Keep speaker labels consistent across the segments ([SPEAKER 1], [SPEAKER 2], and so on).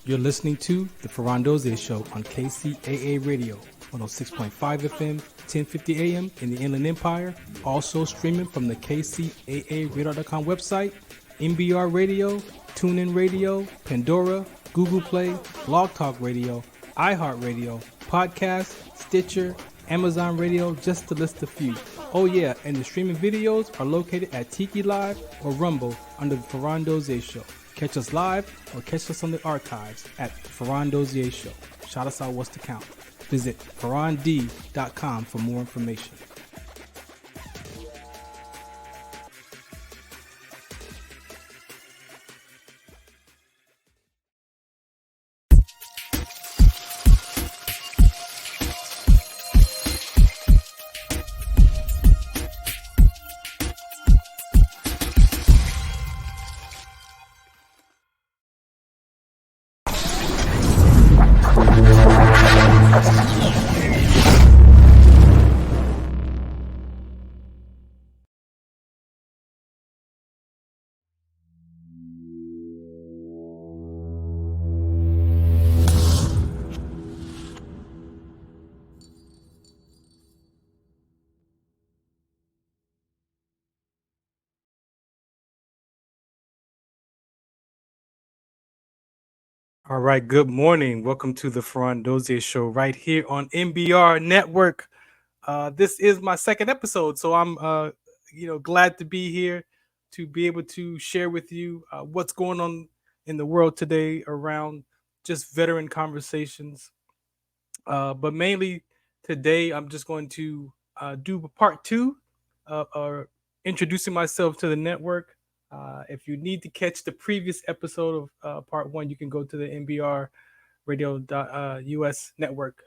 [SPEAKER 1] You're listening to The Farron Dozier Show on KCAA Radio, 106.5 FM, 1050 AM in the Inland Empire. Also streaming from the KCAARadar.com website, MBR Radio, TuneIn Radio, Pandora, Google Play, Blog Talk Radio, iHeartRadio, Podcast, Stitcher, Amazon Radio, just to list a few. Oh yeah, and the streaming videos are located at Tiki Live or Rumble under The Farron Dozier Show. Catch us live or catch us on the archives at The Farron Dozier Show. Shout us out, what's the count? Visit farrond.com for more information. All right, good morning. Welcome to the Farron Dozier Show right here on MBR Network. This is my second episode, so I'm glad to be here to be able to share with you what's going on in the world today around just veteran conversations. But mainly today, I'm just going to do part two or introducing myself to the network. If you need to catch the previous episode of part one, you can go to the NBR Radio.US network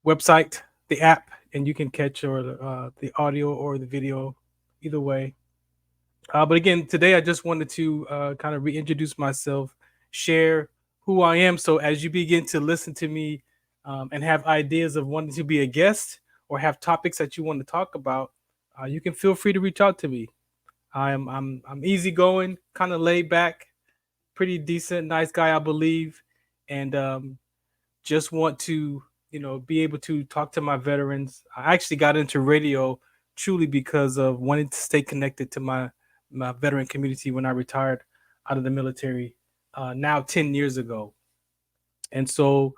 [SPEAKER 1] website, the app, and you can catch the audio or the video, either way. But again, today I just wanted to kind of reintroduce myself, share who I am. So as you begin to listen to me and have ideas of wanting to be a guest or have topics that you want to talk about, you can feel free to reach out to me. I'm easygoing, kind of laid back, pretty decent, nice guy, I believe, and just want to be able to talk to my veterans. I actually got into radio truly because of wanting to stay connected to my veteran community when I retired out of the military now 10 years ago. And so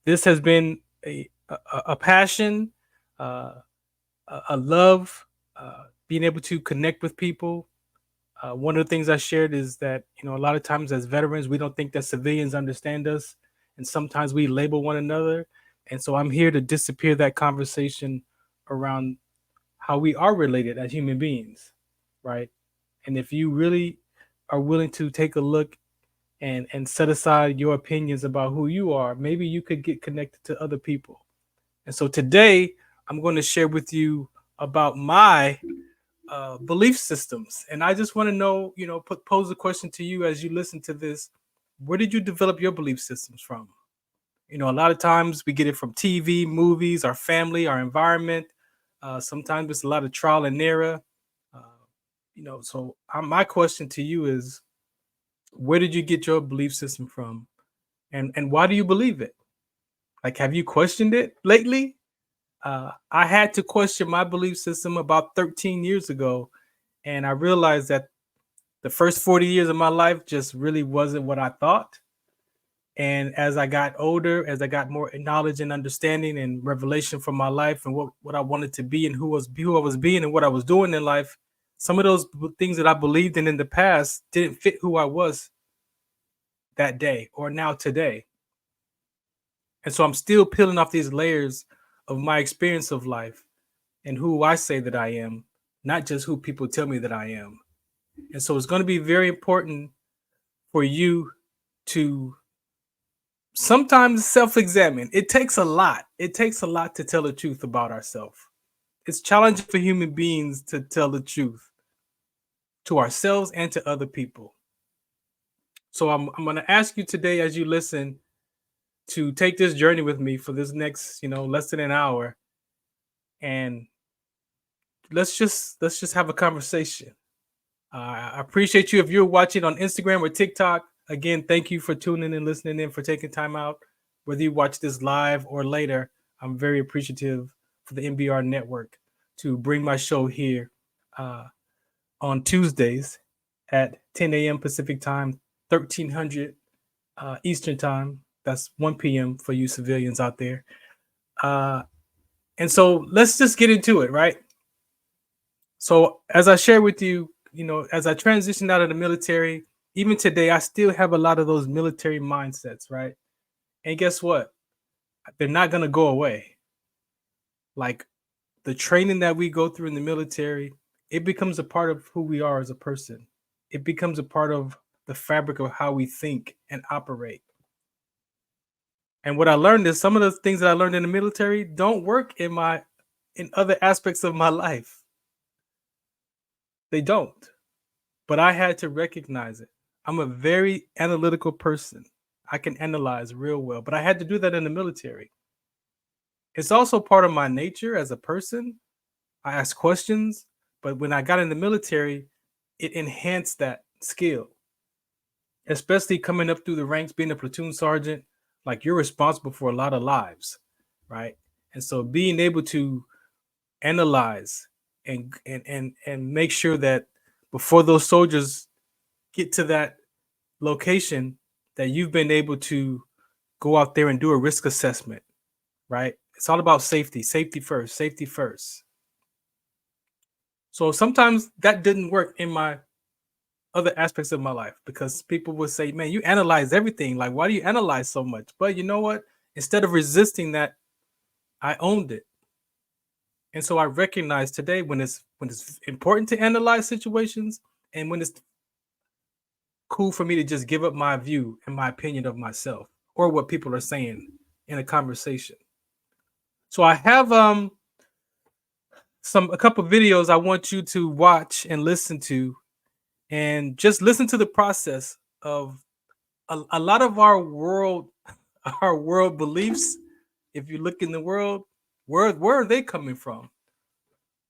[SPEAKER 1] this has been a passion, a love, being able to connect with people. One of the things I shared is that, a lot of times as veterans, we don't think that civilians understand us. And sometimes we label one another. And so I'm here to disappear that conversation around how we are related as human beings, right? And if you really are willing to take a look and set aside your opinions about who you are, maybe you could get connected to other people. And so today I'm going to share with you about my belief systems. And I just want to know, pose a question to you as you listen to this. Where did you develop your belief systems from? A lot of times we get it from TV, movies, our family, our environment. Sometimes it's a lot of trial and error. My question to you is, where did you get your belief system from? And why do you believe it? Like, have you questioned it lately? I had to question my belief system about 13 years ago. And I realized that the first 40 years of my life just really wasn't what I thought. And as I got older, as I got more knowledge and understanding and revelation from my life and what I wanted to be and who I was being and what I was doing in life, some of those things that I believed in the past didn't fit who I was that day or now today. And so I'm still peeling off these layers of my experience of life and who I say that I am, not just who people tell me that I am. And so it's going to be very important for you to sometimes self-examine. It takes a lot. It takes a lot to tell the truth about ourselves. It's challenging for human beings to tell the truth to ourselves and to other people. So I'm going to ask you today, as you listen, to take this journey with me for this next, less than an hour, and let's just have a conversation. I appreciate you if you're watching on Instagram or TikTok. Again, thank you for tuning and listening in, for taking time out. Whether you watch this live or later, I'm very appreciative for the MBR network to bring my show here uh, on Tuesdays at 10 a.m. Pacific time, 1300 Eastern time. That's 1 p.m. for you civilians out there. Uh, and so let's just get into it, right? So as I share with you, as I transitioned out of the military, even today, I still have a lot of those military mindsets, right? And guess what? They're not going to go away. Like the training that we go through in the military, it becomes a part of who we are as a person. It becomes a part of the fabric of how we think and operate. And what I learned is some of the things that I learned in the military don't work in other aspects of my life. They don't. But I had to recognize it. I'm a very analytical person. I can analyze real well, but I had to do that in the military. It's also part of my nature as a person. I ask questions, but when I got in the military, it enhanced that skill, especially coming up through the ranks, being a platoon sergeant. Like, you're responsible for a lot of lives, right? And so being able to analyze and make sure that before those soldiers get to that location, that you've been able to go out there and do a risk assessment, right? It's all about safety, safety first, safety first. So sometimes that didn't work in my other aspects of my life, because people would say, man, you analyze everything. Like, why do you analyze so much? But you know what? Instead of resisting that, I owned it. And so I recognize today when it's important to analyze situations, and when it's cool for me to just give up my view and my opinion of myself or what people are saying in a conversation. So I have a couple videos I want you to watch and listen to, and just listen to the process of a lot of our world beliefs. If you look in the world, where are they coming from?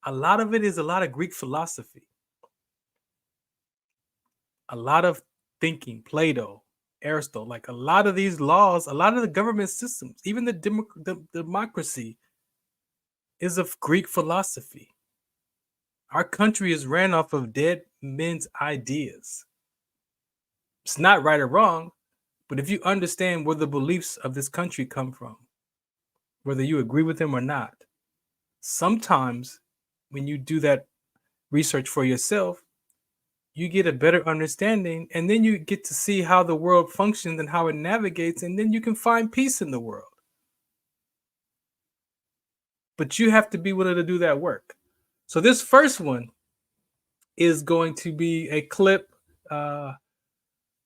[SPEAKER 1] A lot of it is a lot of Greek philosophy, a lot of thinking, Plato, Aristotle. Like, a lot of these laws, a lot of the government systems, even the democracy, is of Greek philosophy. Our country is ran off of dead men's ideas. It's not right or wrong, but if you understand where the beliefs of this country come from, whether you agree with them or not, sometimes when you do that research for yourself, you get a better understanding, and then you get to see how the world functions and how it navigates, and then you can find peace in the world. But you have to be willing to do that work. So this first one is going to be a clip.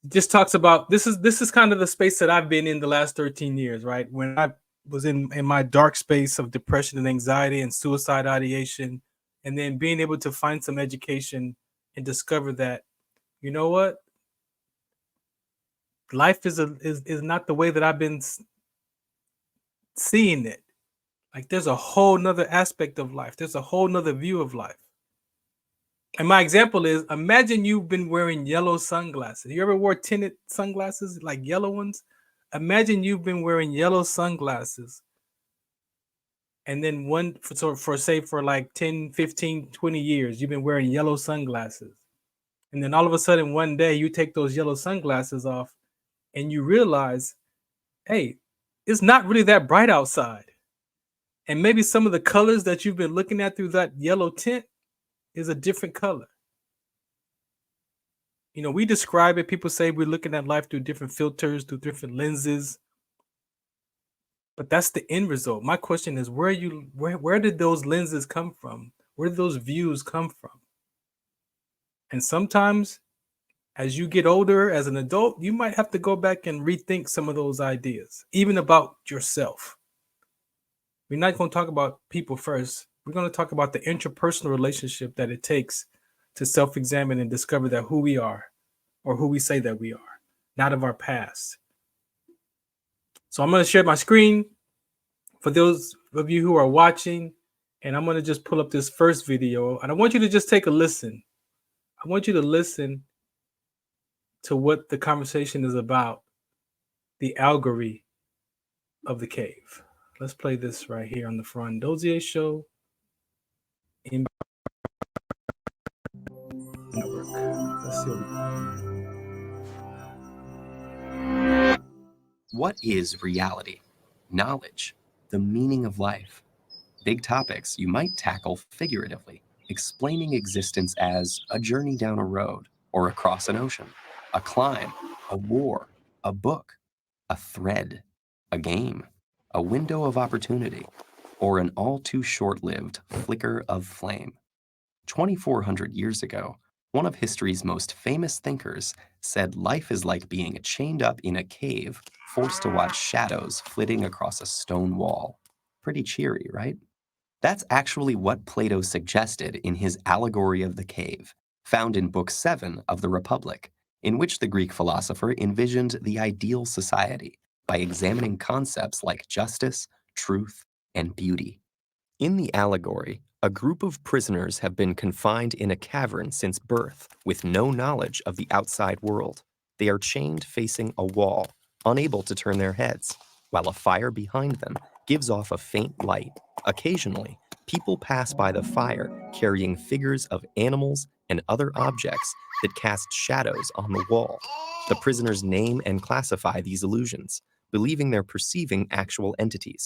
[SPEAKER 1] Just talks about, this is kind of the space that I've been in the last 13 years, right? When I was in my dark space of depression and anxiety and suicide ideation, and then being able to find some education and discover that, you know what, life is not the way that I've been seeing it. Like, there's a whole nother aspect of life. There's a whole nother view of life. And my example is, imagine you've been wearing yellow sunglasses. You ever wore tinted sunglasses, like yellow ones? Imagine you've been wearing yellow sunglasses. And then for like 10, 15, 20 years, you've been wearing yellow sunglasses. And then all of a sudden, one day, you take those yellow sunglasses off and you realize, hey, it's not really that bright outside. And maybe some of the colors that you've been looking at through that yellow tint is a different color. We describe it. People say we're looking at life through different filters, through different lenses. But that's the end result. My question is, where did those lenses come from? Where did those views come from? And sometimes, as you get older, as an adult, you might have to go back and rethink some of those ideas, even about yourself. We're not going to talk about people first. We're going to talk about the interpersonal relationship that it takes to self-examine and discover that who we are, or who we say that we are, not of our past. So I'm going to share my screen for those of you who are watching, and I'm going to just pull up this first video, and I want you to just take a listen. I want you to listen to what the conversation is about, the allegory of the cave. Let's play this right here on the Farron Dozier show in network. Let's see
[SPEAKER 2] What is reality? Knowledge? The meaning of life? Big topics you might tackle figuratively, explaining existence as a journey down a road or across an ocean, a climb, a war, a book, a thread, a game, a window of opportunity, or an all too short lived flicker of flame. 2,400 years ago, one of history's most famous thinkers said life is like being chained up in a cave, forced to watch shadows flitting across a stone wall. Pretty cheery, right? That's actually what Plato suggested in his Allegory of the Cave, found in Book 7 of the Republic, in which the Greek philosopher envisioned the ideal society by examining concepts like justice, truth, and beauty. In the allegory, a group of prisoners have been confined in a cavern since birth with no knowledge of the outside world. They are chained facing a wall, unable to turn their heads, while a fire behind them gives off a faint light. Occasionally, people pass by the fire carrying figures of animals and other objects that cast shadows on the wall. The prisoners name and classify these illusions, believing they're perceiving actual entities.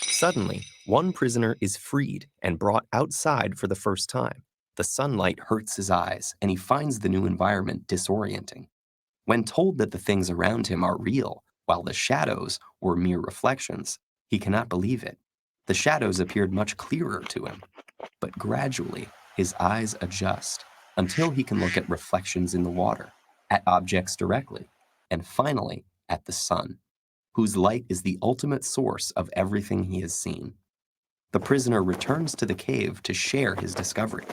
[SPEAKER 2] Suddenly, one prisoner is freed and brought outside for the first time. The sunlight hurts his eyes, and he finds the new environment disorienting. When told that the things around him are real, while the shadows were mere reflections, he cannot believe it. The shadows appeared much clearer to him, but gradually his eyes adjust until he can look at reflections in the water, at objects directly, and finally at the sun, whose light is the ultimate source of everything he has seen. The prisoner returns to the cave to share his discovery,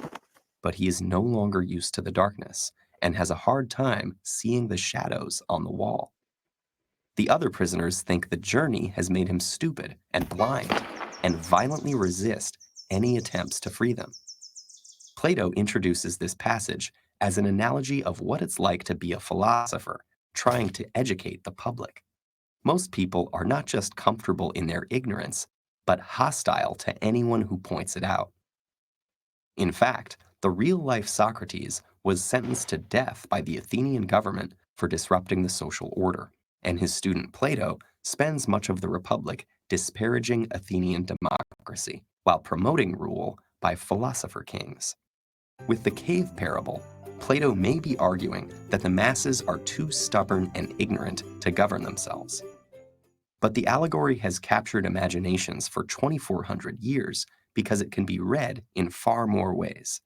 [SPEAKER 2] but he is no longer used to the darkness and has a hard time seeing the shadows on the wall. The other prisoners think the journey has made him stupid and blind and violently resist any attempts to free them. Plato introduces this passage as an analogy of what it's like to be a philosopher trying to educate the public. Most people are not just comfortable in their ignorance, but hostile to anyone who points it out. In fact, the real-life Socrates was sentenced to death by the Athenian government for disrupting the social order, and his student Plato spends much of the Republic disparaging Athenian democracy while promoting rule by philosopher kings. With the cave parable, Plato may be arguing that the masses are too stubborn and ignorant to govern themselves. But the allegory has captured imaginations for 2,400 years because it can be read in far more ways.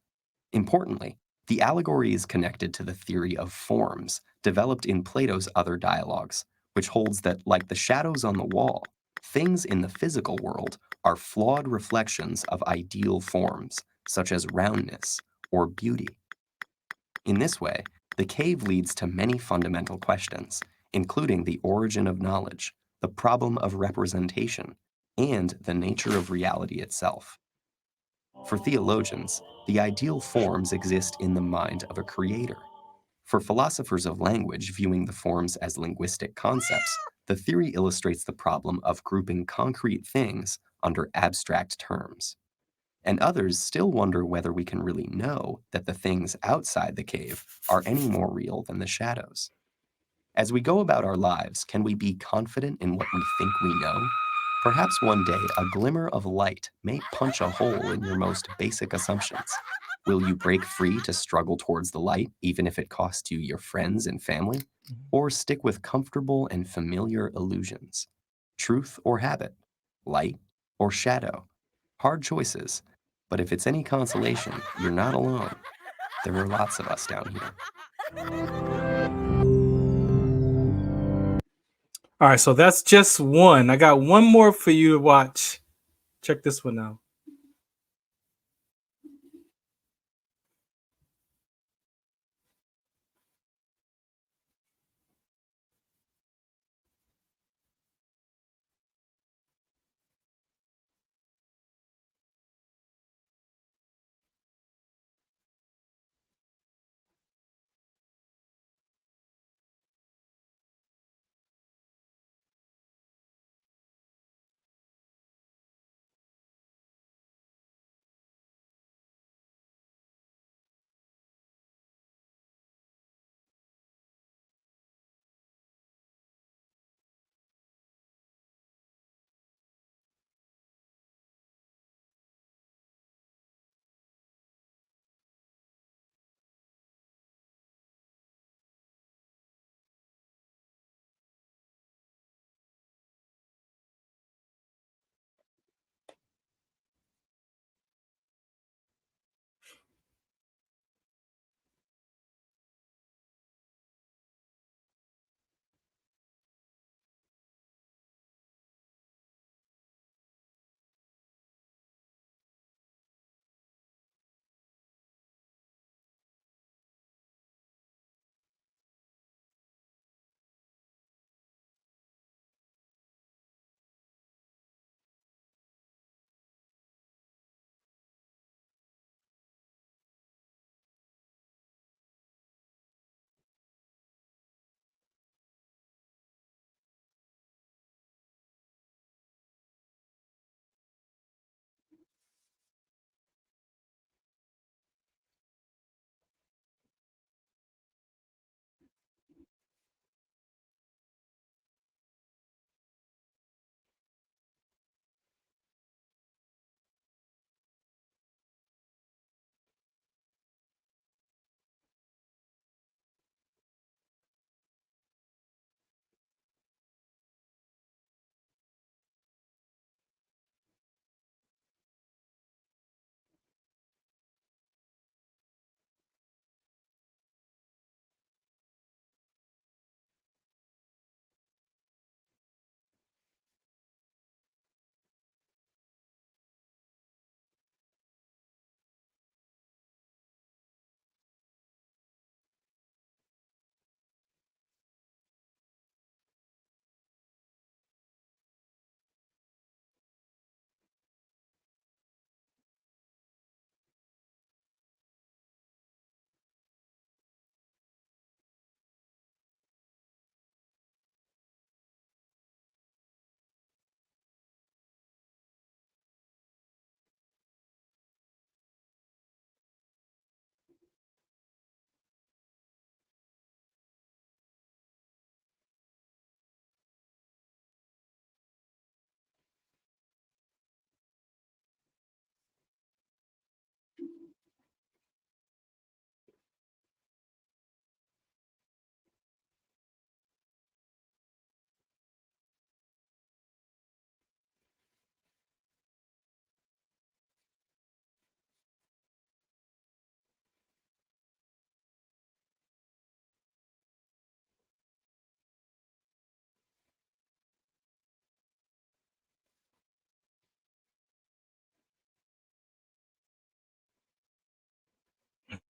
[SPEAKER 2] Importantly, the allegory is connected to the theory of forms developed in Plato's other dialogues, which holds that, like the shadows on the wall, things in the physical world are flawed reflections of ideal forms, such as roundness or beauty. In this way, the cave leads to many fundamental questions, including the origin of knowledge, the problem of representation, and the nature of reality itself. For theologians, the ideal forms exist in the mind of a creator. For philosophers of language viewing the forms as linguistic concepts, the theory illustrates the problem of grouping concrete things under abstract terms. And others still wonder whether we can really know that the things outside the cave are any more real than the shadows. As we go about our lives, can we be confident in what we think we know? Perhaps one day a glimmer of light may punch a hole in your most basic assumptions. Will you break free to struggle towards the light, even if it costs you your friends and family? Or stick with comfortable and familiar illusions? Truth or habit? Light or shadow? Hard choices. But if it's any consolation, you're not alone. There are lots of us down here.
[SPEAKER 1] All right, so that's just one. I got one more for you to watch. Check this one out.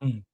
[SPEAKER 1] Mm.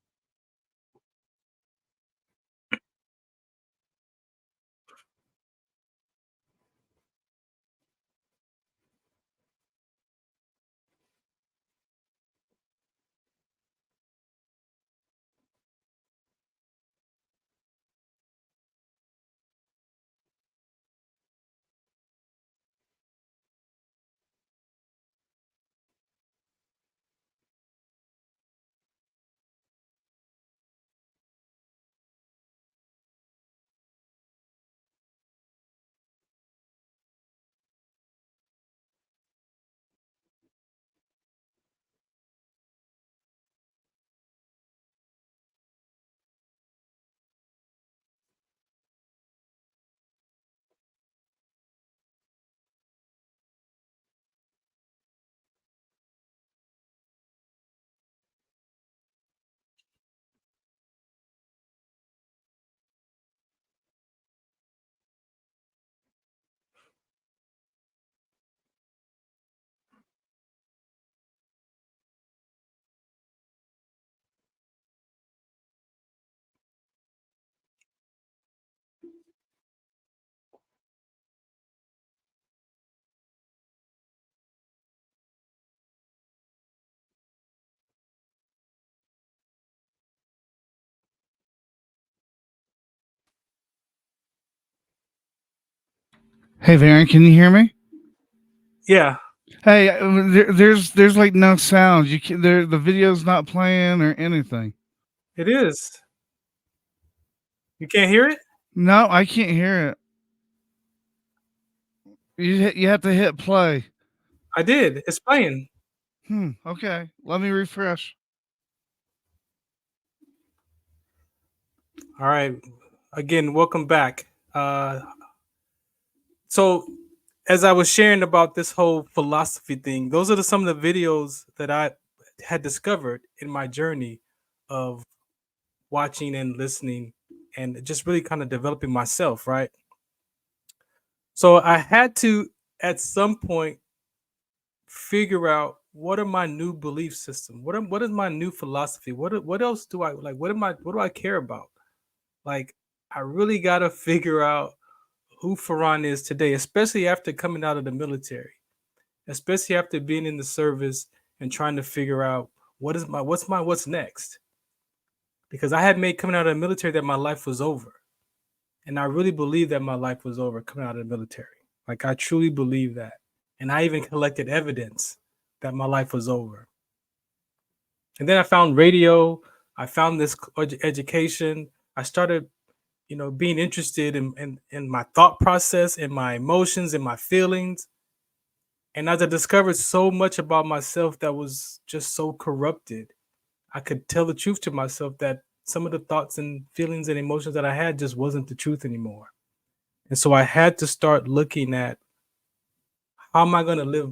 [SPEAKER 3] Hey, Varen, can you hear me?
[SPEAKER 1] Yeah,
[SPEAKER 3] Hey, there's like no sound. You can the video's not playing or anything.
[SPEAKER 1] it is. You can't hear it?
[SPEAKER 3] No, I can't hear it. You have to hit play.
[SPEAKER 1] I did. It's playing.
[SPEAKER 3] Okay. Let me refresh.
[SPEAKER 1] All right. Again, welcome back. So, as I was sharing about this whole philosophy thing, those are some of the videos that I had discovered in my journey of watching and listening and just really kind of developing myself, right? So, I had to, at some point, figure out what are my new belief system, what is my new philosophy, what else do I like, what do I care about, like I really got to figure out who Farron is today, especially after coming out of the military, especially after being in the service and trying to figure out what's next, because I had made coming out of the military that my life was over, and I really believe that my life was over coming out of the military. Like I truly believe that, and I even collected evidence that my life was over. And then I found radio. I found this education. I started, being interested in my thought process, in my emotions, in my feelings. And as I discovered so much about myself that was just so corrupted, I could tell the truth to myself that some of the thoughts and feelings and emotions that I had just wasn't the truth anymore. And so I had to start looking at how am I going to live,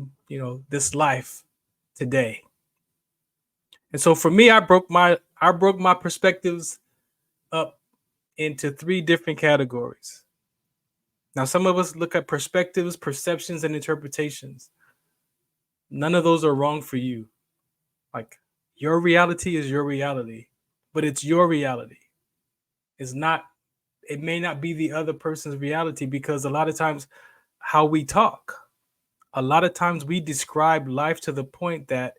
[SPEAKER 1] this life today. And so for me, I broke my perspectives up into three different categories. Now, some of us look at perspectives, perceptions, and interpretations. None of those are wrong for you. Like, your reality is your reality, but it's your reality. It's not, it may not be the other person's reality, because a lot of times how we talk, a lot of times we describe life to the point that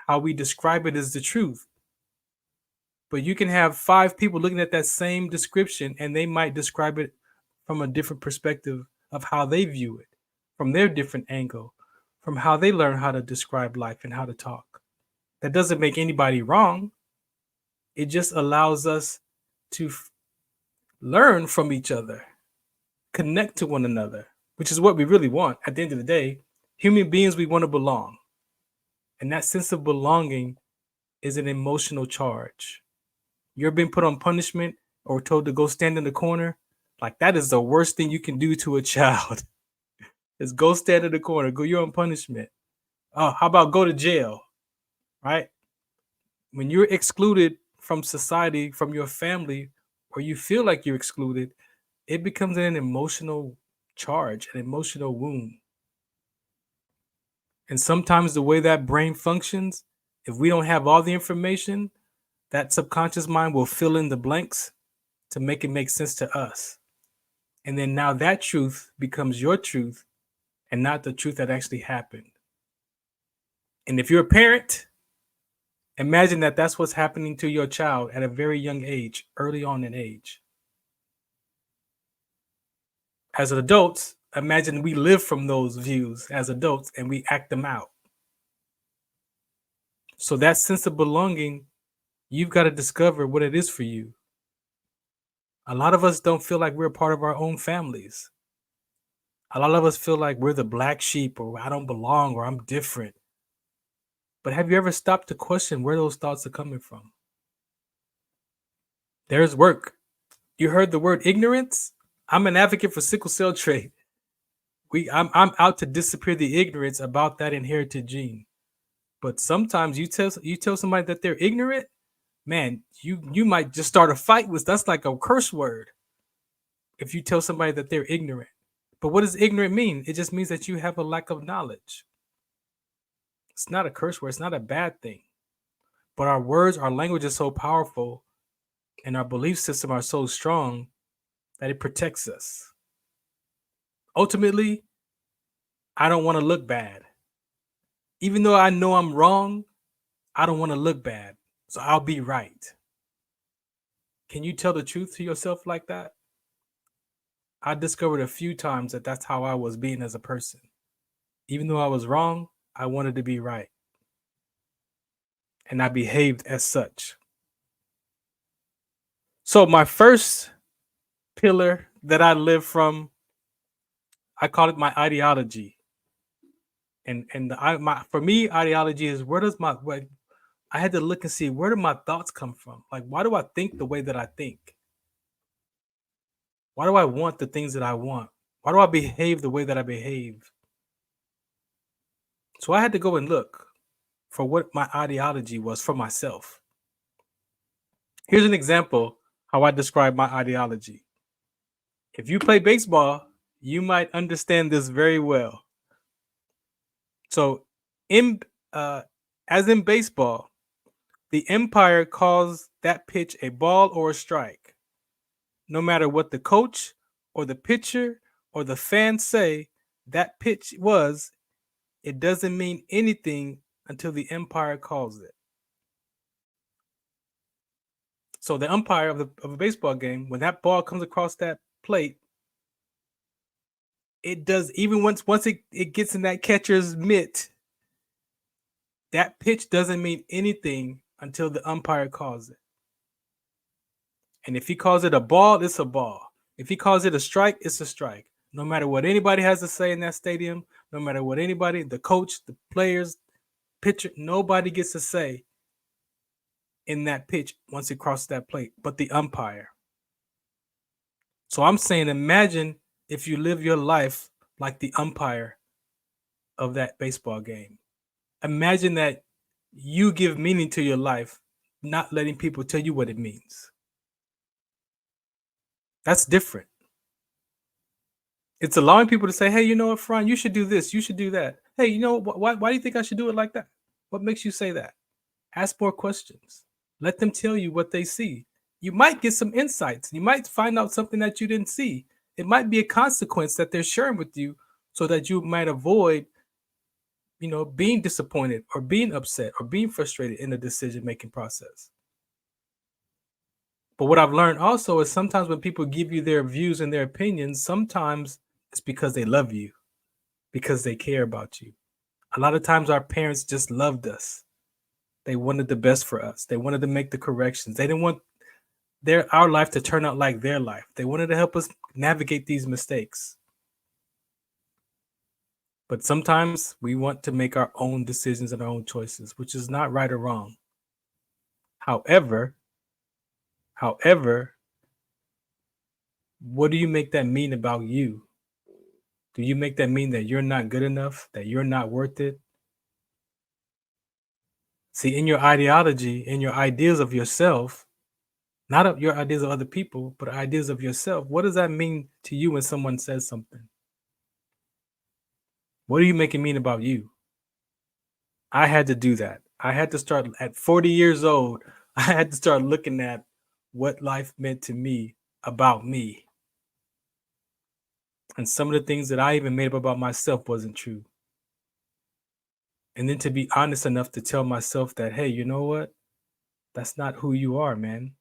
[SPEAKER 1] how we describe it is the truth. But you can have five people looking at that same description and they might describe it from a different perspective of how they view it, from their different angle, from how they learn how to describe life and how to talk. That doesn't make anybody wrong. It just allows us to learn from each other, connect to one another, which is what we really want. At the end of the day, human beings, we want to belong. And that sense of belonging is an emotional charge. You're being put on punishment or told to go stand in the corner, like that is the worst thing you can do to a child. Is go stand in the corner, go, you're on punishment. Oh, how about go to jail, right? When you're excluded from society, from your family, or you feel like you're excluded, it becomes an emotional charge, an emotional wound. And sometimes the way that brain functions, if we don't have all the information, That subconscious mind will fill in the blanks to make it make sense to us. And then now that truth becomes your truth and not the truth that actually happened. And if you're a parent, imagine that that's what's happening to your child at a very young age, early on in age. As adults, imagine we live from those views as adults and we act them out. So that sense of belonging, you've got to discover what it is for you. A lot of us don't feel like we're part of our own families. A lot of us feel like we're the black sheep, or I don't belong, or I'm different. But have you ever stopped to question where those thoughts are coming from? There's work. You heard the word ignorance? I'm an advocate for sickle cell trait. I'm out to disappear the ignorance about that inherited gene. But sometimes you tell somebody that they're ignorant, man, you might just start a fight with. That's like a curse word. If you tell somebody that they're ignorant. But what does ignorant mean? It just means that you have a lack of knowledge. It's not a curse word. It's not a bad thing. But our words, our language is so powerful, and our belief system are so strong that it protects us. Ultimately, I don't want to look bad. Even though I know I'm wrong, I don't want to look bad. So I'll be right. Can you tell the truth to yourself like that? I discovered a few times that that's how I was being as a person. Even though I was wrong, I wanted to be right. And I behaved as such. So my first pillar that I live from, I call it my ideology. And for me, ideology is I had to look and see, where do my thoughts come from? Like, why do I think the way that I think? Why do I want the things that I want? Why do I behave the way that I behave? So I had to go and look for what my ideology was for myself. Here's an example how I describe my ideology. If you play baseball, you might understand this very well. So, as in baseball, the umpire calls that pitch a ball or a strike. No matter what the coach or the pitcher or the fans say that pitch was, it doesn't mean anything until the umpire calls it. So the umpire of a baseball game, when that ball comes across that plate, it does, even once it gets in that catcher's mitt, that pitch doesn't mean anything until the umpire calls it. And if he calls it a ball, it's a ball. If he calls it a strike, it's a strike. No matter what anybody has to say in that stadium, no matter what anybody, the coach, the players, pitcher, nobody gets to say in that pitch once it crosses that plate, but the umpire. So I'm saying, imagine if you live your life like the umpire of that baseball game. Imagine that you give meaning to your life, not letting people tell you what it means. That's different. It's allowing people to say, hey, you know what, Farron, you should do this, you should do that. Hey, you know, why do you think I should do it like that? What makes you say that? Ask more questions. Let them tell you what they see. You might get some insights. You might find out something that you didn't see. It might be a consequence that they're sharing with you so that you might avoid, being disappointed or being upset or being frustrated in the decision-making process. But what I've learned also is sometimes when people give you their views and their opinions, sometimes it's because they love you, because they care about you. A lot of times our parents just loved us. They wanted the best for us. They wanted to make the corrections. They didn't want our life to turn out like their life. They wanted to help us navigate these mistakes. But sometimes we want to make our own decisions and our own choices, which is not right or wrong. However, what do you make that mean about you? Do you make that mean that you're not good enough, that you're not worth it? See, in your ideology, in your ideas of yourself, not your ideas of other people, but ideas of yourself, what does that mean to you when someone says something? What do you make it mean about you? I had to do that. I had to start at 40 years old I had to start looking at what life meant to me about me. And some of the things that I even made up about myself wasn't true. And then to be honest enough to tell myself that, hey, you know what? That's not who you are, man.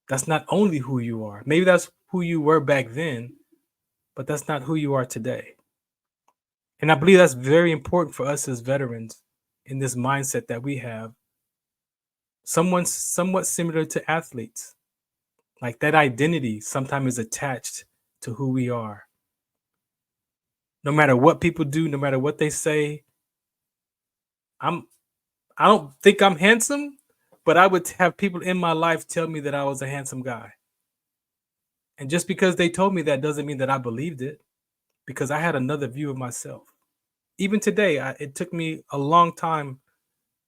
[SPEAKER 1] That's not only who you are. Maybe that's who you were back then, but that's not who you are today. And I believe that's very important for us as veterans in this mindset that we have. Someone somewhat similar to athletes. Like that identity sometimes is attached to who we are. No matter what people do, no matter what they say, I don't think I'm handsome, but I would have people in my life tell me that I was a handsome guy. And just because they told me that doesn't mean that I believed it, because I had another view of myself. Even today, it took me a long time,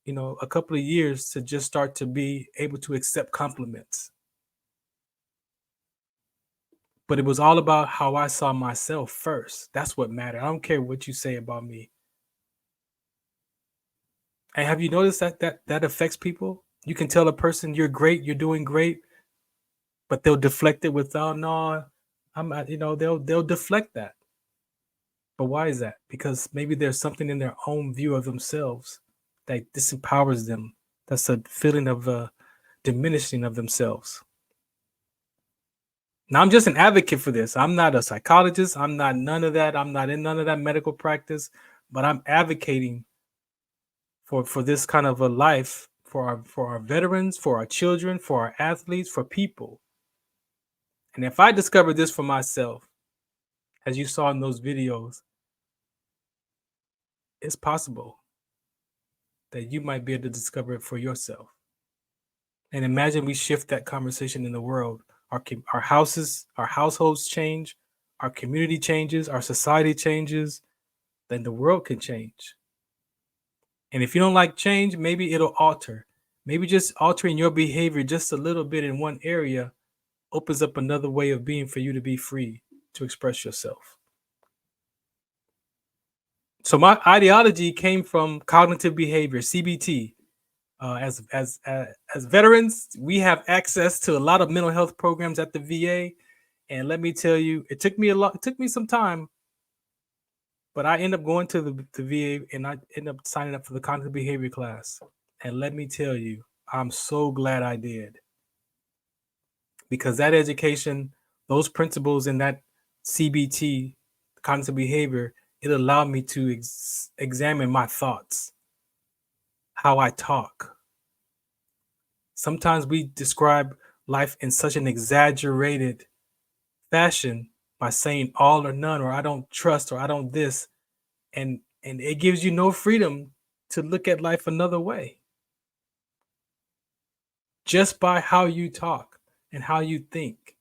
[SPEAKER 1] a couple of years to just start to be able to accept compliments. But it was all about how I saw myself first. That's what mattered. I don't care what you say about me. And have you noticed that affects people? You can tell a person you're great, you're doing great, but they'll deflect it with, "Oh no, I'm not," they'll deflect that. But why is that? Because maybe there's something in their own view of themselves that disempowers them. That's a feeling of diminishing of themselves. Now, I'm just an advocate for this. I'm not a psychologist. I'm not none of that. I'm not in none of that medical practice, but I'm advocating for this kind of a life for our veterans, for our children, for our athletes, for people. And if I discover this for myself, as you saw in those videos, it's possible that you might be able to discover it for yourself. And imagine we shift that conversation in the world. Our households change, our community changes, our society changes, then the world can change. And if you don't like change, maybe it'll alter. Maybe just altering your behavior just a little bit in one area opens up another way of being for you to be free to express yourself. So my ideology came from cognitive behavior, CBT. As veterans, we have access to a lot of mental health programs at the VA, and let me tell you, it took me some time, but I ended up going to the VA and I ended up signing up for the cognitive behavior class. And let me tell you, I'm so glad I did, because that education, those principles in that CBT, cognitive behavior, it allowed me to examine my thoughts, how I talk. Sometimes we describe life in such an exaggerated fashion by saying all or none, or I don't trust, or I don't this, and it gives you no freedom to look at life another way. Just by how you talk and how you think.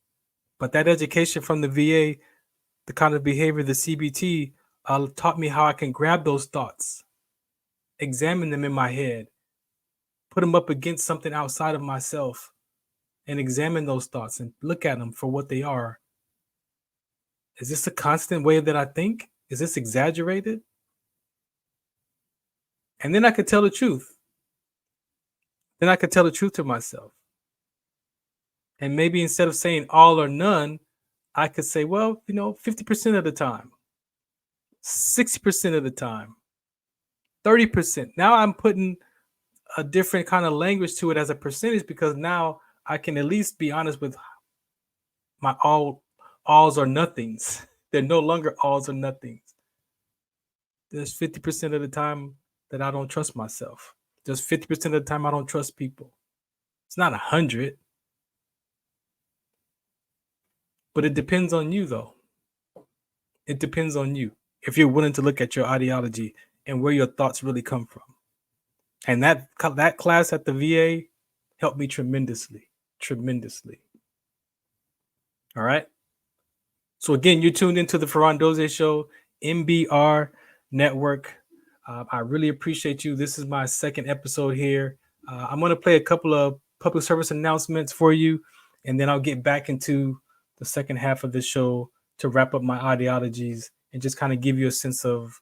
[SPEAKER 1] But that education from the VA, the kind of behavior, the CBT, taught me how I can grab those thoughts, examine them in my head, put them up against something outside of myself, and examine those thoughts and look at them for what they are. Is this a constant way that I think? Is this exaggerated? And then I could tell the truth. Then I could tell the truth to myself. And maybe instead of saying all or none, I could say, well, 50% of the time, 60% of the time, 30%. Now I'm putting a different kind of language to it as a percentage, because now I can at least be honest with my alls or nothings. They're no longer alls or nothings. There's 50% of the time that I don't trust myself. There's 50% of the time I don't trust people. It's not 100. But it depends on you, though. It depends on you if you're willing to look at your ideology and where your thoughts really come from. And that class at the VA helped me tremendously. All right. So again, you're tuned into the Farron Dozier Show, MBR Network. I really appreciate you. This is my second episode here. I'm going to play a couple of public service announcements for you, and then I'll get back into the second half of the show to wrap up my ideologies and just kind of give you a sense of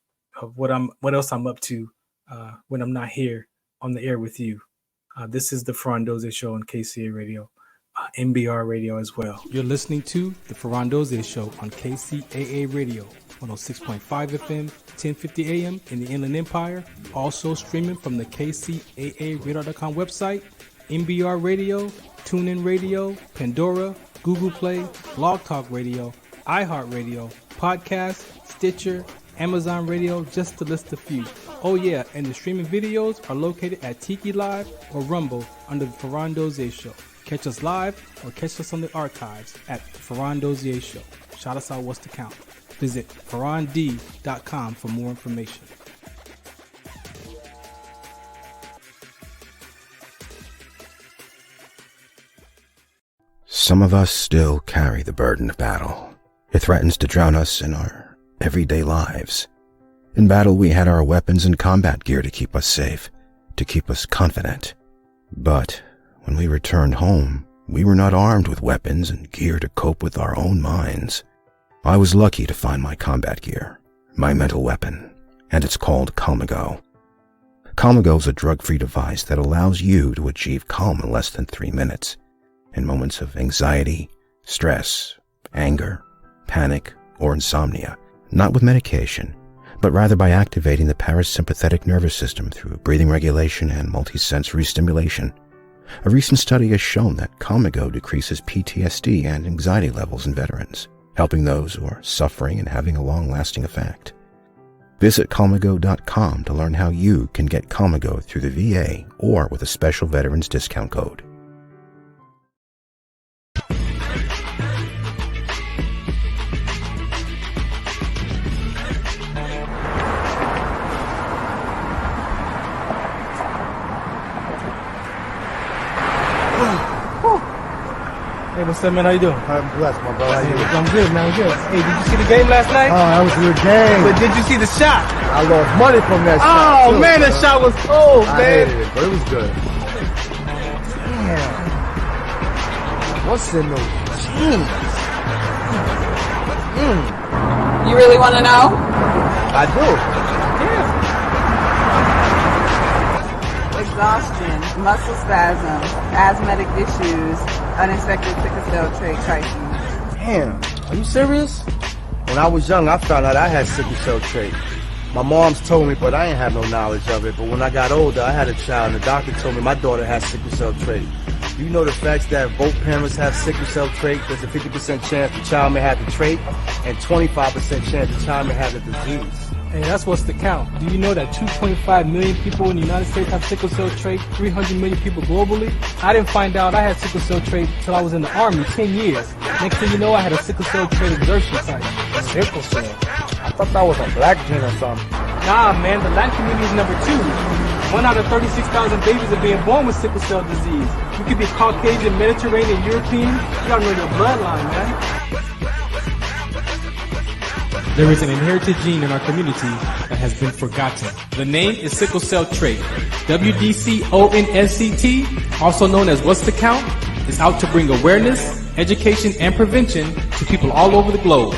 [SPEAKER 1] what else I'm up to when I'm not here on the air with you. This is the Farron Dozier Show on KCA Radio, MBR Radio as well. You're listening to the Farron Dozier Show on KCAA Radio, 106.5 FM, 1050 AM in the Inland Empire. Also streaming from the KCAARadar.com website, MBR Radio, TuneIn Radio, Pandora, Google Play, Blog Talk Radio, iHeartRadio, Podcast, Stitcher, Amazon Radio, just to list a few. Oh yeah, and the streaming videos are located at Tiki Live or Rumble under the Farron Dozier Show. Catch us live or catch us on the archives at the Farron Dozier Show. Shout us out, what's the count? Visit farrond.com for more information.
[SPEAKER 4] Some of us still carry the burden of battle. It threatens to drown us in our everyday lives. In battle, we had our weapons and combat gear to keep us safe, to keep us confident. But when we returned home, we were not armed with weapons and gear to cope with our own minds. I was lucky to find my combat gear, my mental weapon, and it's called Calmago. Calmago is a drug-free device that allows you to achieve calm in less than 3 minutes in moments of anxiety, stress, anger, panic, or insomnia, not with medication, but rather by activating the parasympathetic nervous system through breathing regulation and multisensory stimulation. A recent study has shown that Calmago decreases PTSD and anxiety levels in veterans, helping those who are suffering and having a long-lasting effect. Visit Calmago.com to learn how you can get Calmago through the VA or with a special veterans discount code.
[SPEAKER 1] Hey, what's up, man? How you doing?
[SPEAKER 5] I'm blessed, my brother. How you doing?
[SPEAKER 1] I'm good, man. I'm good. Hey, did you see the game last night?
[SPEAKER 5] Oh, that was a good game.
[SPEAKER 1] But did you see the shot?
[SPEAKER 5] I lost money from that shot.
[SPEAKER 1] Oh,
[SPEAKER 5] too,
[SPEAKER 1] man,
[SPEAKER 5] bro.
[SPEAKER 1] that shot was cold,
[SPEAKER 5] I
[SPEAKER 1] man.
[SPEAKER 5] hated it, but it was good. Damn. What's in those jeans?
[SPEAKER 6] You really want to know?
[SPEAKER 5] I do.
[SPEAKER 6] Exhaustion, muscle spasms, asthmatic issues, unexpected sickle cell trait crises.
[SPEAKER 5] Damn. Are you serious? When I was young, I found out I had sickle cell trait. My mom's told me, but I ain't have no knowledge of it. But when I got older, I had a child, and the doctor told me my daughter has sickle cell trait. Do you know the facts that both parents have sickle cell trait? There's a 50% chance the child may have the trait, and 25% chance the child may have the disease.
[SPEAKER 1] Hey, that's what's the count. Do you know that 2.5 million people in the United States have sickle cell trait, 300 million people globally? I didn't find out I had sickle cell trait until I was in the Army, 10 years. Next thing you know, I had a sickle cell trait exertion site.
[SPEAKER 5] Sickle cell? I thought that was a black gene or something.
[SPEAKER 1] Nah, man, the Latin community is number 2. 1 out of 36,000 babies are being born with sickle cell disease. You could be Caucasian, Mediterranean, European. You gotta know your bloodline, man. There is an inherited gene in our community that has been forgotten. The name is sickle cell trait. WDCONSCT, also known as What's the Count, is out to bring awareness, education, and prevention to people all over the globe.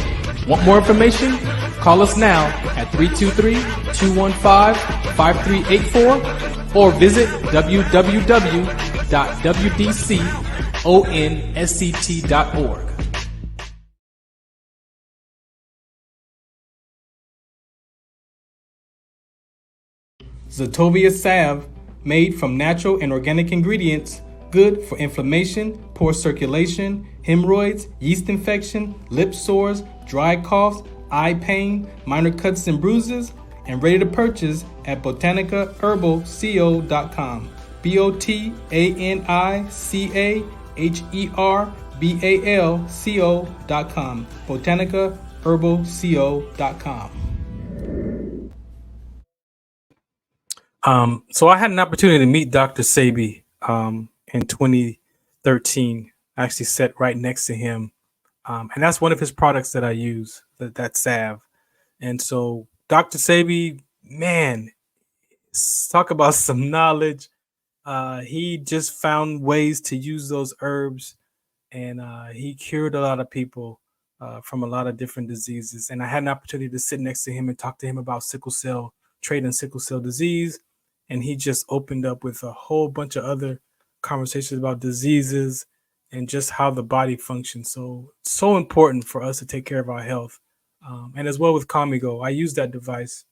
[SPEAKER 1] Want more information? Call us now at 323-215-5384 or visit www.wdconsct.org. Zetovia salve, made from natural and organic ingredients, good for inflammation, poor circulation, hemorrhoids, yeast infection, lip sores, dry coughs, eye pain, minor cuts and bruises, and ready to purchase at botanicaherbalco.com. BOTANICAHERBALCO.com. botanicaherbalco.com. So I had an opportunity to meet Dr. Sebi in 2013. I actually sat right next to him. And that's one of his products that I use, that salve. And so Dr. Sebi, man, talk about some knowledge. He just found ways to use those herbs, and he cured a lot of people from a lot of different diseases. And I had an opportunity to sit next to him and talk to him about sickle cell trait and sickle cell disease. and he just opened up with a whole bunch of other conversations about diseases and just how the body functions. So it's so important for us to take care of our health. And as well with Comigo, I use that device.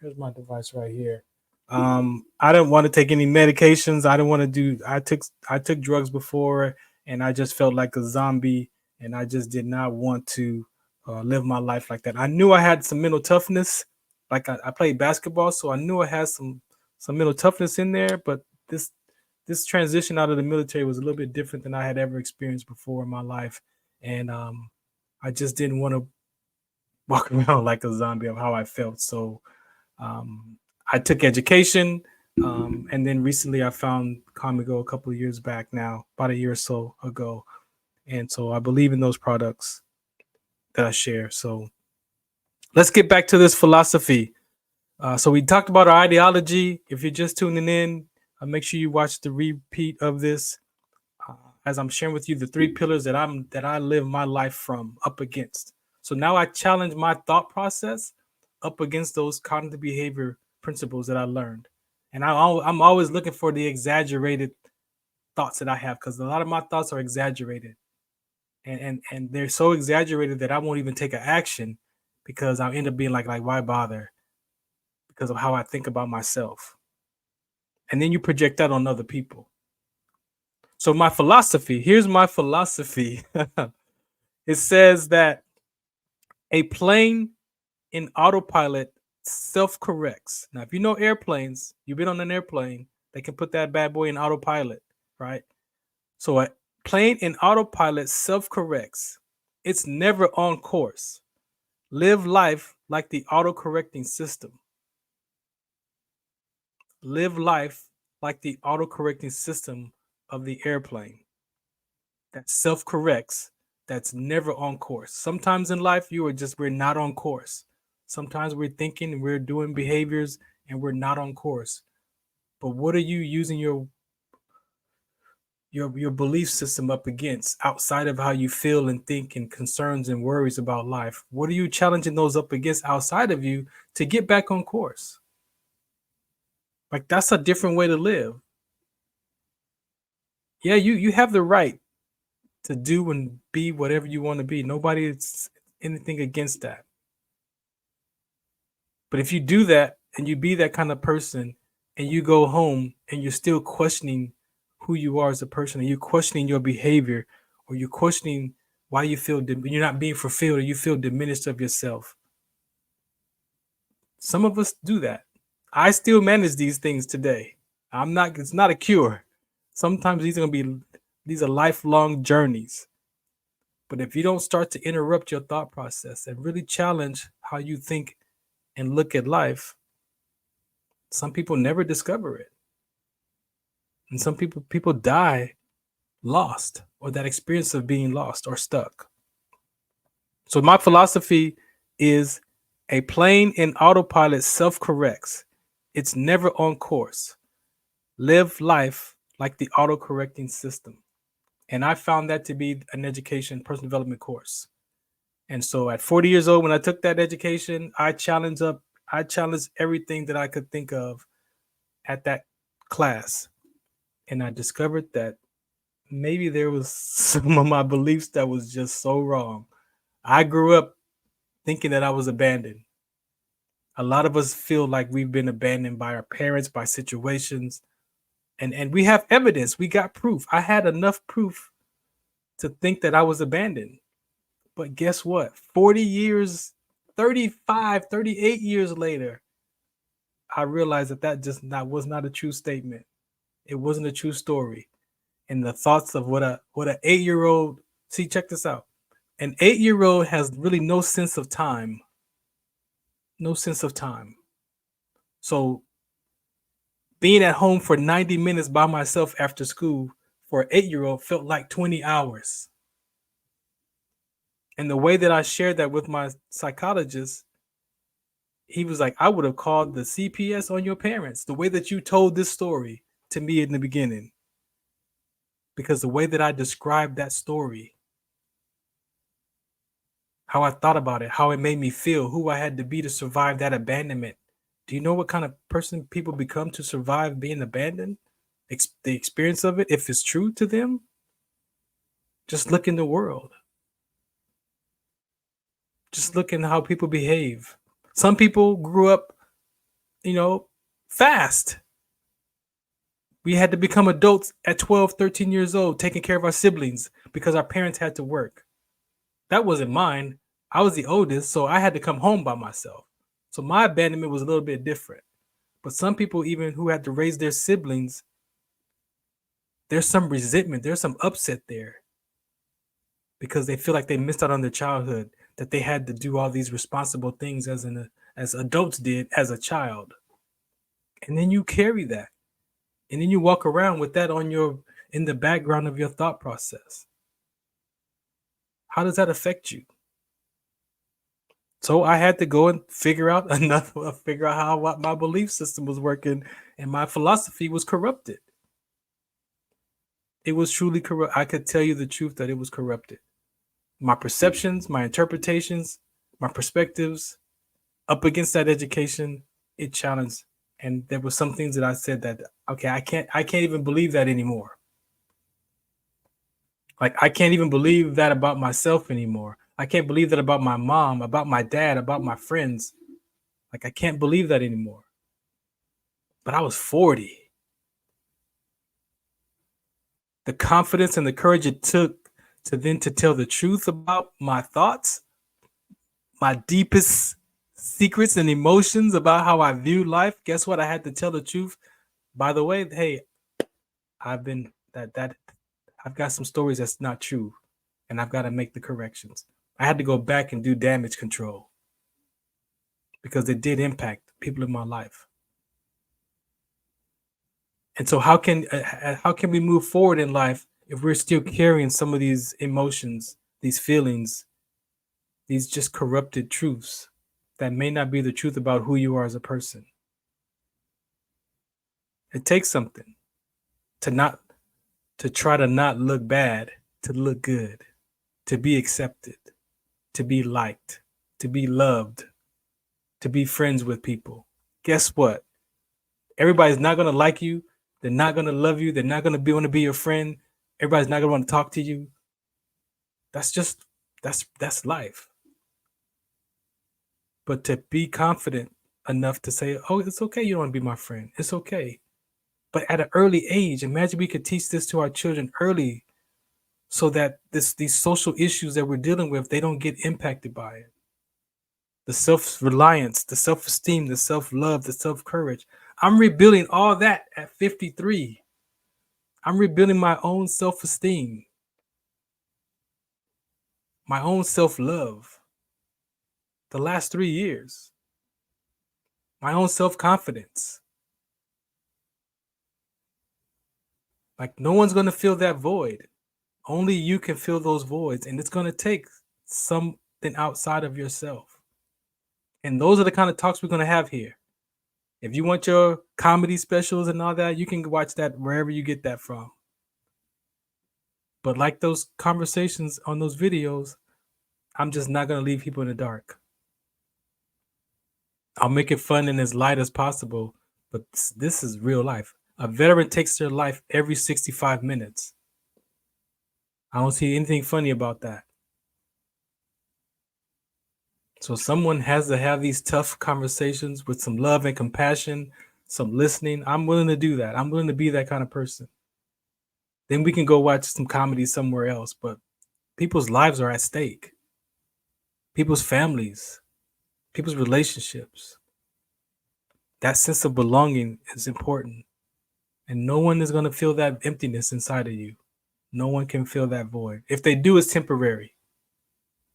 [SPEAKER 1] Here's my device right here. I didn't want to take any medications. I didn't want to do. I took drugs before, and I just felt like a zombie, and I just did not want to live my life like that. I knew I had some mental toughness. Like I played basketball, so I knew I had some mental toughness in there. But this transition out of the military was a little bit different than I had ever experienced before in my life, and I just didn't want to walk around like a zombie of how I felt. So I took education, and then recently I found Comigo a couple of years back now, about a year or so ago, and so I believe in those products that I share. So let's get back to this philosophy. So we talked about our ideology. If you're just tuning in, make sure you watch the repeat of this as I'm sharing with you the three pillars that I live my life from up against. So now I challenge my thought process up against those cognitive behavior principles that I learned, and I'm always looking for the exaggerated thoughts that I have, because a lot of my thoughts are exaggerated, and they're so exaggerated that I won't even take an action because I end up being like why bother, because of how I think about myself. And then you project that on other people. So my philosophy, here's my philosophy. It says that a plane in autopilot self-corrects. Now, if you know airplanes, you've been on an airplane, they can put that bad boy in autopilot, right? So a plane in autopilot self-corrects. It's never on course. Live life like the auto-correcting system. Live life like the auto-correcting system of the airplane that self-corrects, that's never on course. Sometimes in life, we're not on course. Sometimes we're thinking, we're doing behaviors, and we're not on course. But what are you using your belief system up against outside of how you feel and think and concerns and worries about life? What are you challenging those up against outside of you to get back on course? Like, that's a different way to live. Yeah, you have the right to do and be whatever you want to be. Nobody is anything against that. But if you do that and you be that kind of person and you go home and you're still questioning who you are as a person, and you're questioning your behavior, or you're questioning why you feel you're not being fulfilled, or you feel diminished of yourself. Some of us do that. I still manage these things today. It's not a cure. Sometimes these are lifelong journeys. But if you don't start to interrupt your thought process and really challenge how you think and look at life, some people never discover it. And some people die lost, or that experience of being lost or stuck. So my philosophy is a plane in autopilot self-corrects. It's never on course. Live life like the auto-correcting system. And I found that to be an education, personal development course. And so at 40 years old, when I took that education, I challenged everything that I could think of at that class. And I discovered that maybe there was some of my beliefs that was just so wrong. I grew up thinking that I was abandoned. A lot of us feel like we've been abandoned by our parents, by situations. And we have evidence. We got proof. I had enough proof to think that I was abandoned. But guess what? 40 years, 35, 38 years later, I realized that was not a true statement. It wasn't a true story. And the thoughts of what an 8-year-old, see, check this out. An 8-year-old has really no sense of time. No sense of time. So being at home for 90 minutes by myself after school for an 8-year-old felt like 20 hours. And the way that I shared that with my psychologist, he was like, I would have called the CPS on your parents, the way that you told this story to me in the beginning. Because the way that I described that story, how I thought about it, how it made me feel, who I had to be to survive that abandonment Do you know what kind of person people become to survive being abandoned? The experience of it, if it's true to them, just look in the world. Just look in how people behave. Some people grew up, fast. We had to become adults at 12, 13 years old, taking care of our siblings because our parents had to work. That wasn't mine. I was the oldest, so I had to come home by myself. So my abandonment was a little bit different. But some people, even who had to raise their siblings, there's some resentment, there's some upset there because they feel like they missed out on their childhood, that they had to do all these responsible things as adults did as a child. And then you carry that. And then you walk around with that in the background of your thought process. How does that affect you? So I had to go and figure out how my belief system was working, and my philosophy was corrupted. It was truly corrupt. I could tell you the truth that it was corrupted. My perceptions, my interpretations, my perspectives, up against that education, it challenged. And there were some things that I said that, okay, I can't even believe that anymore. Like, I can't even believe that about myself anymore. I can't believe that about my mom, about my dad, about my friends. Like, I can't believe that anymore. But I was 40. The confidence and the courage it took to tell the truth about my thoughts, my deepest secrets and emotions about how I view life. Guess what? I had to tell the truth. By the way, hey, I've got some stories that's not true, and I've got to make the corrections. I had to go back and do damage control because it did impact people in my life. And so how can we move forward in life if we're still carrying some of these emotions, these feelings, these just corrupted truths that may not be the truth about who you are as a person? It takes something to try to not look bad, to look good, to be accepted, to be liked, to be loved, to be friends with people. Guess what? Everybody's not going to like you. They're not going to love you. They're not going to want to be your friend. Everybody's not going to want to talk to you. That's life. But to be confident enough to say, oh, it's okay, you don't want to be my friend. It's okay. But at an early age, imagine we could teach this to our children early so that these social issues that we're dealing with, they don't get impacted by it. The self-reliance, the self-esteem, the self-love, the self-courage. I'm rebuilding all that at 53. I'm rebuilding my own self-esteem, my own self-love. The last 3 years, my own self-confidence. Like, no one's going to fill that void. Only you can fill those voids, and it's going to take something outside of yourself. And those are the kind of talks we're going to have here. If you want your comedy specials and all that, you can watch that wherever you get that from. But like those conversations on those videos, I'm just not going to leave people in the dark. I'll make it fun and as light as possible, but this is real life. A veteran takes their life every 65 minutes. I don't see anything funny about that. So someone has to have these tough conversations with some love and compassion, some listening. I'm willing to do that. I'm willing to be that kind of person. Then we can go watch some comedy somewhere else. But people's lives are at stake. People's families, people's relationships. That sense of belonging is important. And no one is going to feel that emptiness inside of you. No one can fill that void. If they do, it's temporary.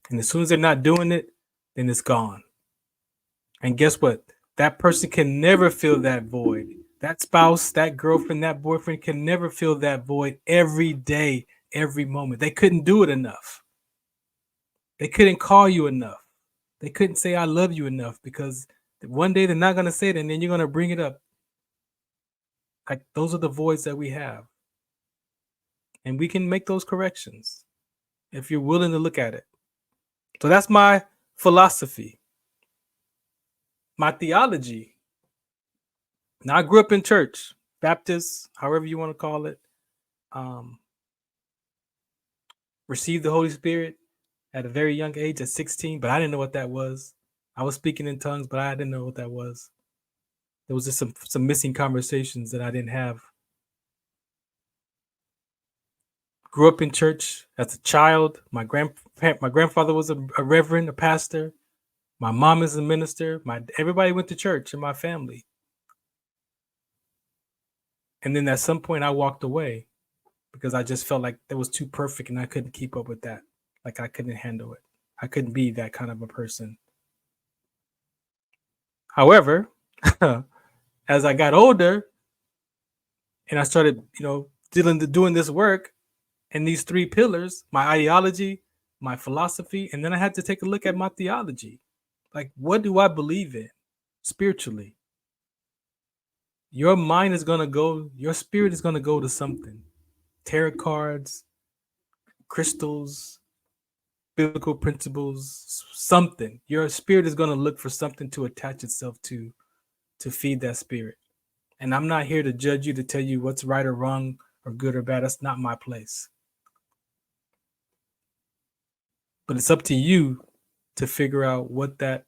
[SPEAKER 1] And as soon as they're not doing it, then it's gone. And guess what? That person can never fill that void. That spouse, that girlfriend, that boyfriend can never fill that void every day, every moment. They couldn't do it enough. They couldn't call you enough. They couldn't say, I love you enough, because one day they're not going to say it and then you're going to bring it up. Like, those are the voids that we have. And we can make those corrections if you're willing to look at it. So that's my philosophy. My theology Now I grew up in church, Baptist, however you want to call it. Received the Holy Spirit at a very young age, at 16, but I didn't know what that was. I was speaking in tongues, but I didn't know what that was. There was just some missing conversations that I didn't have. Grew up in church as a child. My grandfather was a reverend, a pastor. My mom is a minister. Everybody went to church in my family. And then at some point I walked away because I just felt like that was too perfect and I couldn't keep up with that. Like I couldn't handle it. I couldn't be that kind of a person. However, as I got older and I started, doing this work and these three pillars, my ideology, my philosophy, and then I had to take a look at my theology. Like, what do I believe in spiritually? Your mind is going to go, your spirit is going to go to something. Tarot cards, crystals, biblical principles, something. Your spirit is going to look for something to attach itself to feed that spirit. And I'm not here to judge you, to tell you what's right or wrong or good or bad. That's not my place. But it's up to you to figure out what that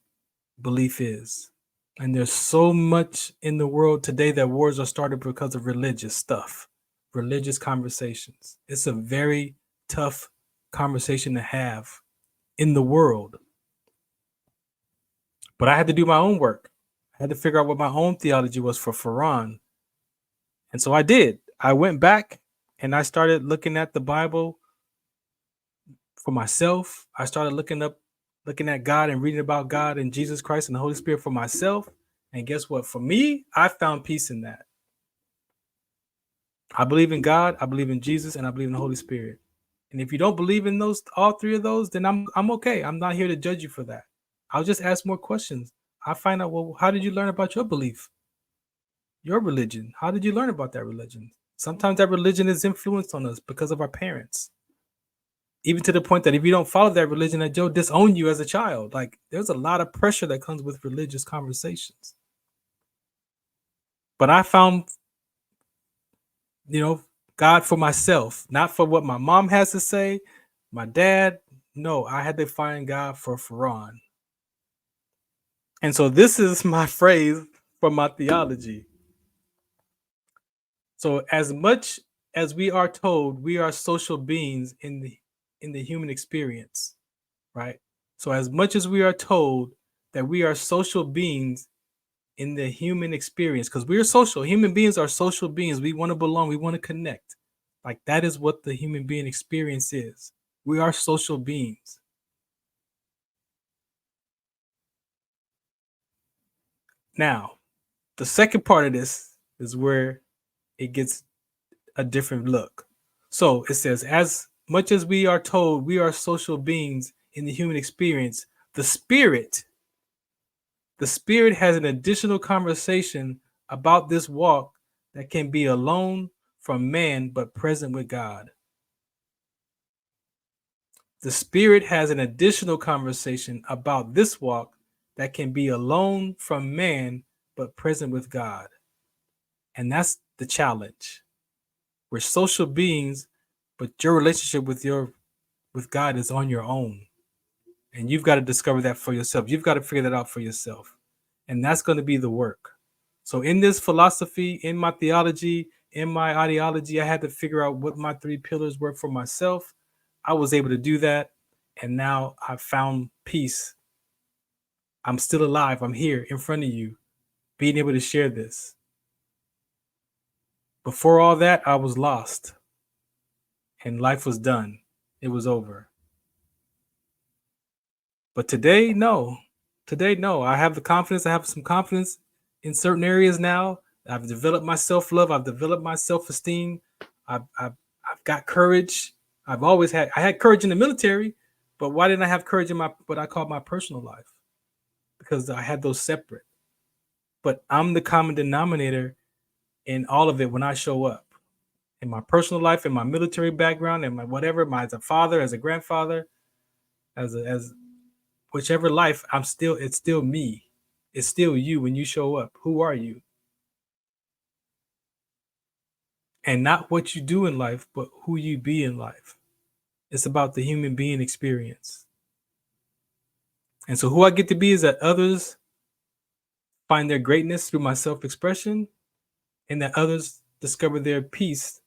[SPEAKER 1] belief is. And there's so much in the world today that wars are started because of religious stuff, religious conversations. It's a very tough conversation to have in the world. But I had to do my own work. I had to figure out what my own theology was for Farron. And so I did. I went back and I started looking at the Bible for myself. I started looking at God and reading about God and Jesus Christ and the Holy Spirit for myself. And guess what? For me, I found peace in that. I believe in God, I believe in Jesus, and I believe in the Holy Spirit. And if you don't believe in all three of those, then I'm okay. I'm not here to judge you for that. I'll just ask more questions. I find out, well, how did you learn about your belief? Your religion. How did you learn about that religion? Sometimes that religion is influenced on us because of our parents. Even to the point that if you don't follow that religion, that Joe disown you as a child. Like, there's a lot of pressure that comes with religious conversations. But I found, God for myself, not for what my mom has to say, my dad. No, I had to find God for Farron. And so this is my phrase for my theology. So as much as we are told we are social beings in the human experience, right? So as much as we are told that we are social beings in the human experience, because we are social, human beings are social beings. We want to belong, we want to connect. Like, that is what the human being experience is. We are social beings. Now, the second part of this is where it gets a different look. So it says, as much as we are told we are social beings in the human experience, the spirit has an additional conversation about this walk that can be alone from man but present with God. The spirit has an additional conversation about this walk that can be alone from man but present with God. And that's the challenge. We're social beings, but your relationship with God is on your own. And you've got to discover that for yourself. You've got to figure that out for yourself. And that's going to be the work. So in this philosophy, in my theology, in my ideology, I had to figure out what my three pillars were for myself. I was able to do that. And now I've found peace. I'm still alive. I'm here in front of you, being able to share this. Before all that, I was lost. And life was done. It was over. But today, no. Today, no. I have the confidence. I have some confidence in certain areas now. I've developed my self-love. I've developed my self-esteem. I've got courage. I had courage in the military, but why didn't I have courage in what I call my personal life? Because I had those separate. But I'm the common denominator in all of it when I show up. In my personal life, in my military background, in my whatever, as a father, as a grandfather, as whichever life, it's still me. It's still you when you show up. Who are you? and not what you do in life, but who you be in life. It's about the human being experience. And so, who I get to be is that others find their greatness through my self expression, and that others discover their peace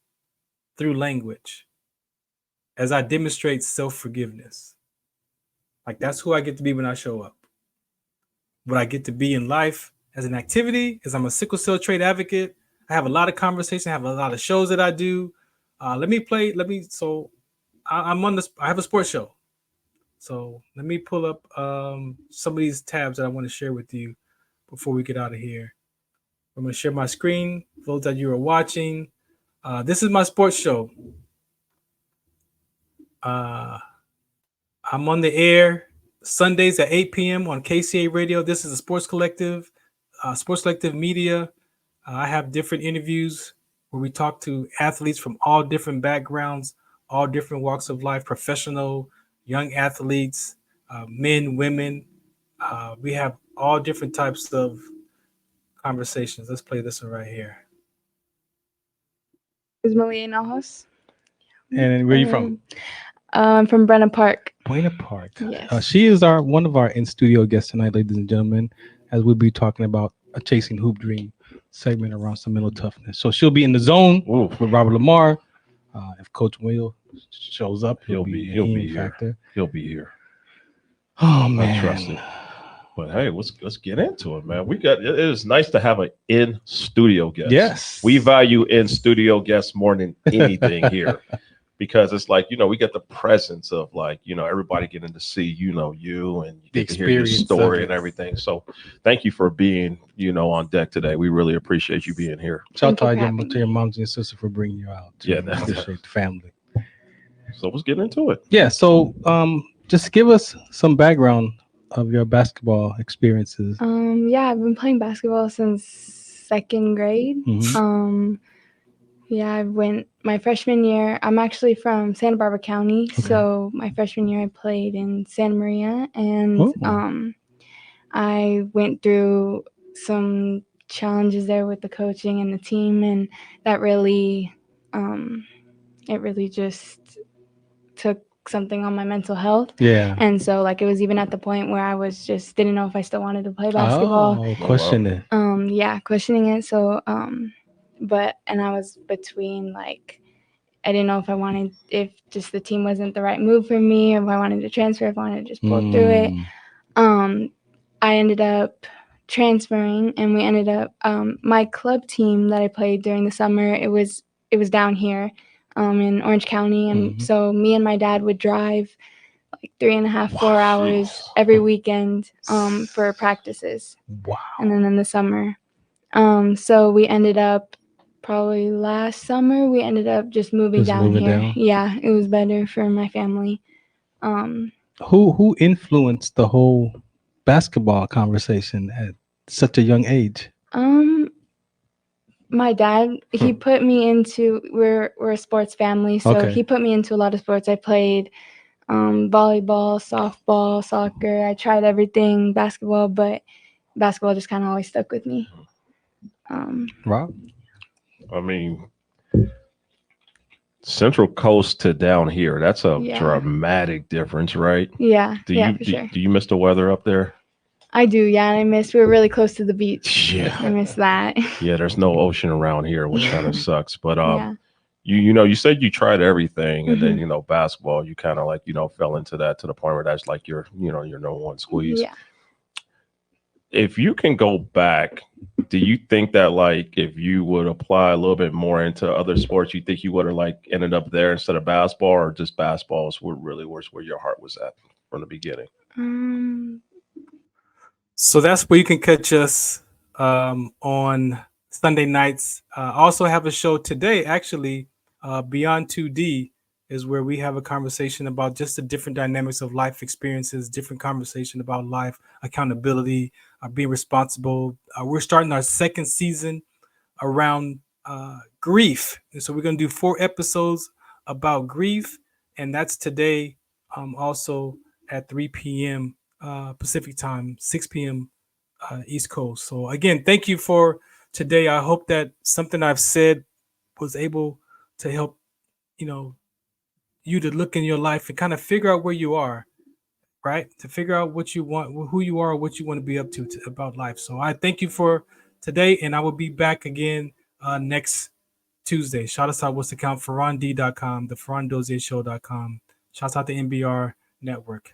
[SPEAKER 1] through language as I demonstrate self forgiveness. Like, that's who I get to be when I show up. What I get to be in life as an activity is I'm a sickle cell trait advocate. I have a lot of conversation, I have a lot of shows that I do. I'm on this, I have a sports show. So let me pull up some of these tabs that I want to share with you before we get out of here. I'm going to share my screen for those that you are watching. This is my sports show. I'm on the air Sundays at 8 p.m. on KCA Radio. This is a Sports Collective Media. I have different interviews where we talk to athletes from all different backgrounds, all different walks of life, professional, young athletes, men, women. We have all different types of conversations. Let's play this one right here.
[SPEAKER 7] Is Malia Nahos?
[SPEAKER 1] And where are you from?
[SPEAKER 7] I'm from Brenna Park.
[SPEAKER 1] Buena Park.
[SPEAKER 7] Yes.
[SPEAKER 1] She is one of our in studio guests tonight, ladies and gentlemen, as we'll be talking about a Chasing Hoop Dream segment around some mental toughness. So she'll be in the zone with Robert Lamar. If Coach Will shows up, he'll be here. Factor.
[SPEAKER 8] He'll be here.
[SPEAKER 1] Oh man,
[SPEAKER 8] I trust it. But hey, let's get into it, man. It is nice to have an in studio guest.
[SPEAKER 1] Yes,
[SPEAKER 8] we value in studio guests more than anything here. Because it's like, we get the presence of everybody getting to see, you and you get to hear your story and everything. So thank you for being, on deck today. We really appreciate you being here.
[SPEAKER 1] Shout out to your moms and your sister for bringing you out.
[SPEAKER 8] That's
[SPEAKER 1] appreciate the family.
[SPEAKER 8] So let's get into it.
[SPEAKER 1] Yeah. So just give us some background of your basketball experiences.
[SPEAKER 7] Yeah, I've been playing basketball since second grade.
[SPEAKER 1] Mm-hmm.
[SPEAKER 7] Yeah, I went my freshman year. I'm actually from Santa Barbara County, so my freshman year I played in Santa Maria, and I went through some challenges there with the coaching and the team, and that really, it really just took something on my mental health.
[SPEAKER 1] Yeah.
[SPEAKER 7] And so it was even at the point where I was just didn't know if I still wanted to play basketball.
[SPEAKER 1] Oh, question it.
[SPEAKER 7] Yeah, questioning it. So and I was between I didn't know if just the team wasn't the right move for me, or if I wanted to transfer, if I wanted to just pull through it. I ended up transferring, and we ended up my club team that I played during the summer, it was down here in Orange County, and so me and my dad would drive 3.5, 4 hours every weekend for practices.
[SPEAKER 1] Wow.
[SPEAKER 7] And then in the summer. So we ended up probably last summer, we ended up just moving down here. Yeah, it was better for my family.
[SPEAKER 1] Who influenced the whole basketball conversation at such a young age?
[SPEAKER 7] My dad, he put me into, we're a sports family, so he put me into a lot of sports. I played volleyball, softball, soccer. I tried everything, basketball, but basketball just kind of always stuck with me.
[SPEAKER 1] Rob?
[SPEAKER 8] I mean, Central Coast to down here, that's a dramatic difference, right?
[SPEAKER 7] Yeah,
[SPEAKER 8] for sure. Do you miss the weather up there?
[SPEAKER 7] I do, yeah, and we were really close to the beach.
[SPEAKER 8] Yeah.
[SPEAKER 7] I miss that.
[SPEAKER 8] Yeah, there's no ocean around here, which kind of sucks. But you said you tried everything, and then basketball, you kind of fell into that to the point where that's your your number one squeeze.
[SPEAKER 7] Yeah.
[SPEAKER 8] If you can go back, do you think that if you would apply a little bit more into other sports, you think you would have ended up there instead of basketball, or just basketballs were really where your heart was at from the beginning?
[SPEAKER 1] So that's where you can catch us on Sunday nights. Also have a show today, actually, Beyond 2D is where we have a conversation about just the different dynamics of life experiences, different conversation about life, accountability, being responsible. We're starting our second season around grief. And so we're going to do 4 episodes about grief. And that's today also at 3 p.m. Pacific time, 6 p.m. East Coast. So again, thank you for today. I hope that something I've said was able to help, you to look in your life and kind of figure out where you are, right? To figure out what you want, who you are, what you want to be up to about life. So I thank you for today, and I will be back again next Tuesday. Shout us out. What's the count? FarronD.com, the FarronDozierShow.com. Shouts out to NBR Network.